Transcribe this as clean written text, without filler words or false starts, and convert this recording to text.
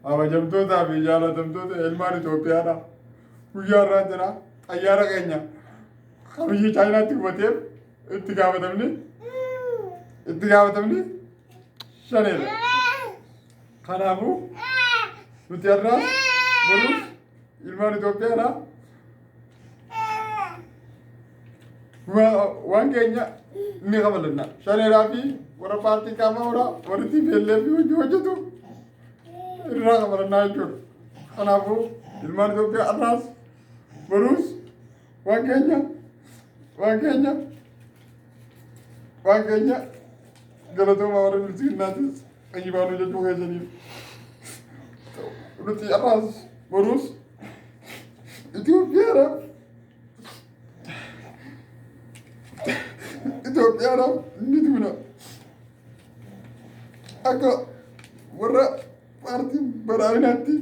Kabajamtootaa fi jaalatamtoota ilmaan Itoophiyaadha. Guyyaa irraa jira. Xayyaara keenya kan biyya Chaayinaatti gubateef itti gaafatamni shaneedha. Kanaafuu nuti har'aas boruus ilmaan Itoophiyaadha. Waan keenya ni kabalanna. Shaneedhaa fi warra paartii qaamaa horaa warri TPLF fi hojii hojjetu irraa kabalannaa jechuudha. Kanaafuu ilmaan Itoophiyaa har'aas boruus waan keenya galatooma warra bilisiginnaatis qayyibaanuu jechuu keessaniif. Nuti har'aas boruus Itoophiyaadhaaf ni duuna. Akka warra paartii badhaadhinaatti